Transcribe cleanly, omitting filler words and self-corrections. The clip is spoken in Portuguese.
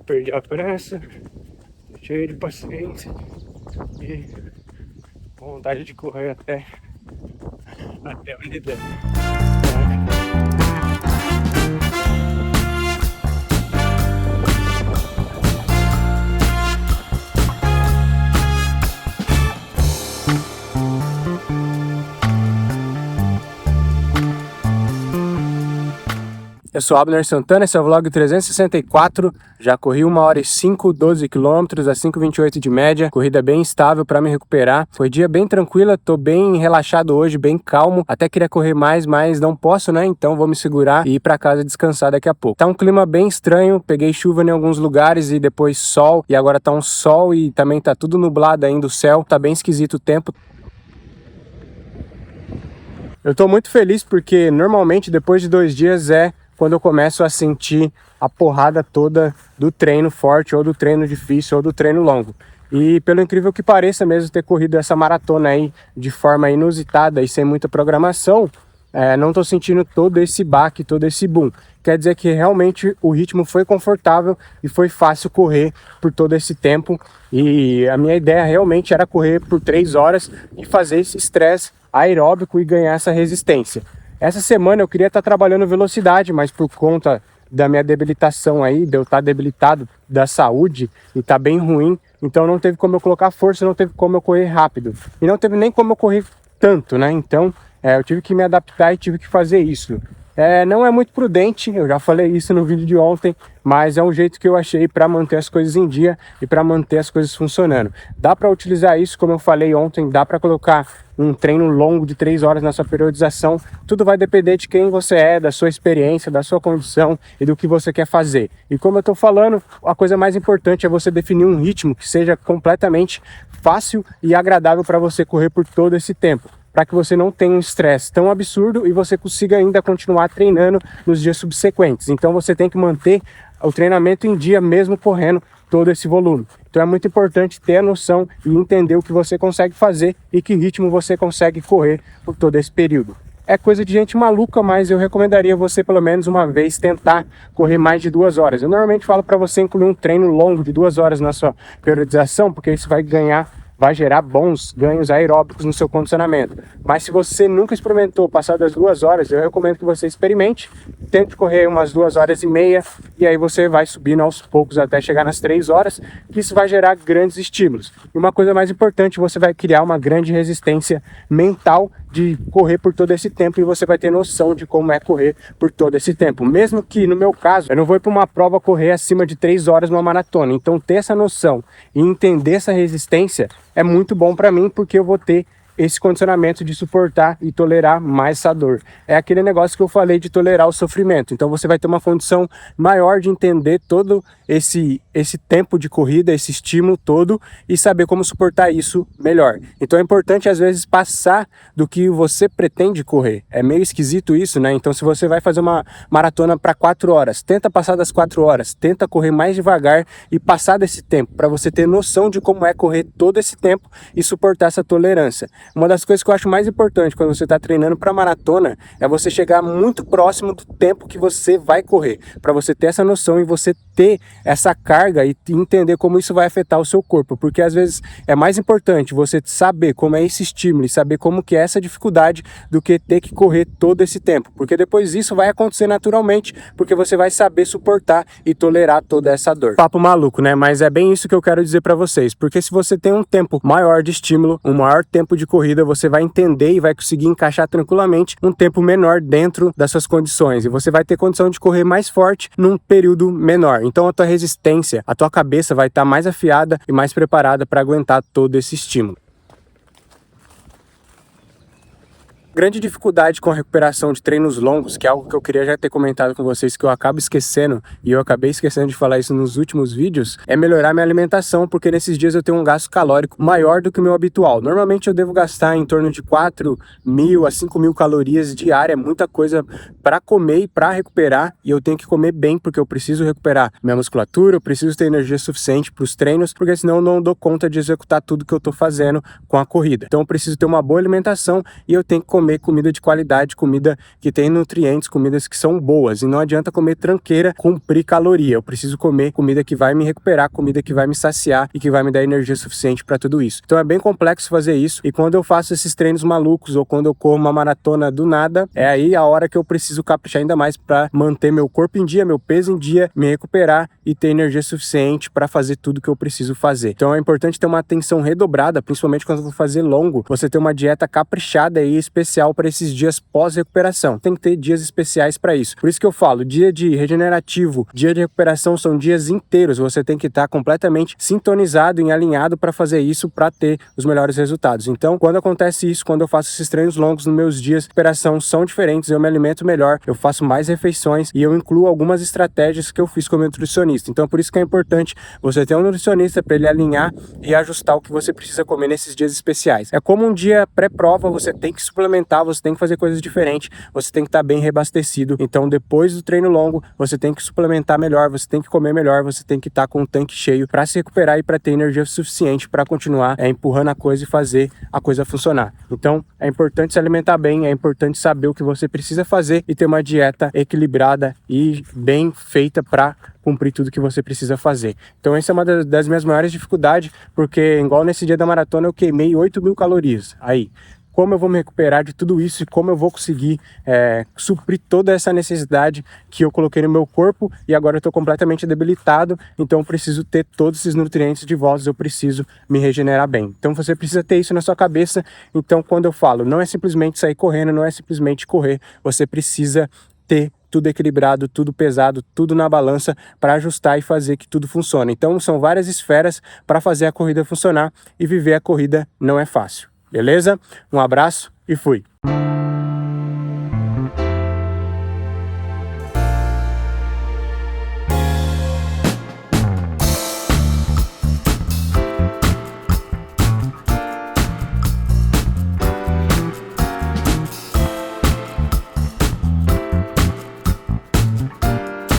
perdi a pressa, cheio de paciência e vontade de correr até onde der. Eu sou Abner Santana, esse é o vlog 364, já corri 1h05, 12 km, a 5,28 de média, corrida bem estável para me recuperar. Foi dia bem tranquila, tô bem relaxado hoje, bem calmo, até queria correr mais, mas não posso, né? Então vou me segurar e ir para casa descansar daqui a pouco. Tá um clima bem estranho, peguei chuva em alguns lugares e depois sol, e agora tá um sol e também tá tudo nublado ainda o céu, tá bem esquisito o tempo. Eu tô muito feliz porque normalmente depois de 2 dias é quando eu começo a sentir a porrada toda do treino forte, ou do treino difícil, ou do treino longo. E pelo incrível que pareça mesmo, ter corrido essa maratona aí de forma inusitada e sem muita programação, não tô sentindo todo esse baque, todo esse boom. Quer dizer que realmente o ritmo foi confortável e foi fácil correr por todo esse tempo. E a minha ideia realmente era correr por 3 horas e fazer esse estresse aeróbico e ganhar essa resistência. Essa semana eu queria estar trabalhando velocidade, mas por conta da minha debilitação aí, de eu estar debilitado da saúde e tá bem ruim, então não teve como eu colocar força, não teve como eu correr rápido. E não teve nem como eu correr tanto, né? Então eu tive que me adaptar e tive que fazer isso. Não é muito prudente, eu já falei isso no vídeo de ontem, mas é um jeito que eu achei para manter as coisas em dia e para manter as coisas funcionando. Dá para utilizar isso, como eu falei ontem, dá para colocar um treino longo de 3 horas na sua periodização. Tudo vai depender de quem você é, da sua experiência, da sua condição e do que você quer fazer. E como eu estou falando, a coisa mais importante é você definir um ritmo que seja completamente fácil e agradável para você correr por todo esse tempo, para que você não tenha um estresse tão absurdo e você consiga ainda continuar treinando nos dias subsequentes. Então você tem que manter o treinamento em dia mesmo correndo todo esse volume. Então é muito importante ter a noção e entender o que você consegue fazer e que ritmo você consegue correr por todo esse período. É coisa de gente maluca, mas eu recomendaria você pelo menos uma vez tentar correr mais de 2 horas. Eu normalmente falo para você incluir um treino longo de 2 horas na sua periodização, porque isso vai gerar bons ganhos aeróbicos no seu condicionamento. Mas se você nunca experimentou passar das 2 horas, eu recomendo que você experimente, tente correr umas 2h30 e aí você vai subindo aos poucos até chegar nas 3 horas, que isso vai gerar grandes estímulos. E uma coisa mais importante, você vai criar uma grande resistência mental de correr por todo esse tempo e você vai ter noção de como é correr por todo esse tempo. Mesmo que no meu caso, eu não vou ir para uma prova correr acima de 3 horas numa maratona. Então ter essa noção e entender essa resistência é muito bom para mim, porque eu vou ter esse condicionamento de suportar e tolerar mais essa dor. É aquele negócio que eu falei de tolerar o sofrimento. Então você vai ter uma condição maior de entender todo esse tempo de corrida, esse estímulo todo e saber como suportar isso melhor. Então é importante às vezes passar do que você pretende correr. É meio esquisito isso, né? Então se você vai fazer uma maratona para 4 horas, tenta passar das 4 horas, tenta correr mais devagar e passar desse tempo, para você ter noção de como é correr todo esse tempo e suportar essa tolerância. Uma das coisas que eu acho mais importante quando você está treinando para maratona é você chegar muito próximo do tempo que você vai correr, para você ter essa noção e você ter essa carga e entender como isso vai afetar o seu corpo, porque às vezes é mais importante você saber como é esse estímulo e saber como que é essa dificuldade do que ter que correr todo esse tempo, porque depois isso vai acontecer naturalmente, porque você vai saber suportar e tolerar toda essa dor. Papo maluco, né? Mas é bem isso que eu quero dizer para vocês, porque se você tem um tempo maior de estímulo, um maior tempo de corrida, você vai entender e vai conseguir encaixar tranquilamente um tempo menor dentro das suas condições e você vai ter condição de correr mais forte num período menor. Então a tua resistência, a tua cabeça vai estar mais afiada e mais preparada para aguentar todo esse estímulo. Grande dificuldade com a recuperação de treinos longos, que é algo que eu queria já ter comentado com vocês, que eu acabo esquecendo, e eu acabei esquecendo de falar isso nos últimos vídeos, é melhorar minha alimentação, porque nesses dias eu tenho um gasto calórico maior do que o meu habitual. Normalmente eu devo gastar em torno de 4.000 a 5.000 calorias diária, é muita coisa para comer e para recuperar, e eu tenho que comer bem, porque eu preciso recuperar minha musculatura, eu preciso ter energia suficiente para os treinos, porque senão eu não dou conta de executar tudo que eu tô fazendo com a corrida. Então eu preciso ter uma boa alimentação e eu tenho que comer comida de qualidade, comida que tem nutrientes, comidas que são boas. E não adianta comer tranqueira, cumprir caloria. Eu preciso comer comida que vai me recuperar, comida que vai me saciar e que vai me dar energia suficiente para tudo isso. Então é bem complexo fazer isso. E quando eu faço esses treinos malucos ou quando eu corro uma maratona do nada, é aí a hora que eu preciso caprichar ainda mais para manter meu corpo em dia, meu peso em dia, me recuperar e ter energia suficiente para fazer tudo que eu preciso fazer. Então é importante ter uma atenção redobrada, principalmente quando eu vou fazer longo, você ter uma dieta caprichada e especial para esses dias pós-recuperação. Tem que ter dias especiais para isso. Por isso que eu falo, dia de regenerativo, dia de recuperação são dias inteiros. Você tem que estar completamente sintonizado e alinhado para fazer isso, para ter os melhores resultados. Então, quando acontece isso, quando eu faço esses treinos longos nos meus dias de recuperação são diferentes, eu me alimento melhor, eu faço mais refeições e eu incluo algumas estratégias que eu fiz com o meu nutricionista. Então, por isso que é importante você ter um nutricionista para ele alinhar e ajustar o que você precisa comer nesses dias especiais. É como um dia pré-prova, você tem que suplementar, você tem que fazer coisas diferentes, você tem que estar bem reabastecido. Então, depois do treino longo, você tem que suplementar melhor, você tem que comer melhor, você tem que estar com o tanque cheio para se recuperar e para ter energia suficiente para continuar empurrando a coisa e fazer a coisa funcionar. Então, é importante se alimentar bem, é importante saber o que você precisa fazer e ter uma dieta equilibrada e bem feita para cumprir tudo que você precisa fazer. Então essa é uma das minhas maiores dificuldades, porque igual nesse dia da maratona eu queimei 8.000 calorias. Aí, como eu vou me recuperar de tudo isso e como eu vou conseguir suprir toda essa necessidade que eu coloquei no meu corpo e agora eu estou completamente debilitado, então eu preciso ter todos esses nutrientes de volta, eu preciso me regenerar bem. Então você precisa ter isso na sua cabeça. Então quando eu falo, não é simplesmente sair correndo, não é simplesmente correr, você precisa ter tudo equilibrado, tudo pesado, tudo na balança para ajustar e fazer que tudo funcione. Então são várias esferas para fazer a corrida funcionar e viver a corrida não é fácil. Beleza? Um abraço e fui!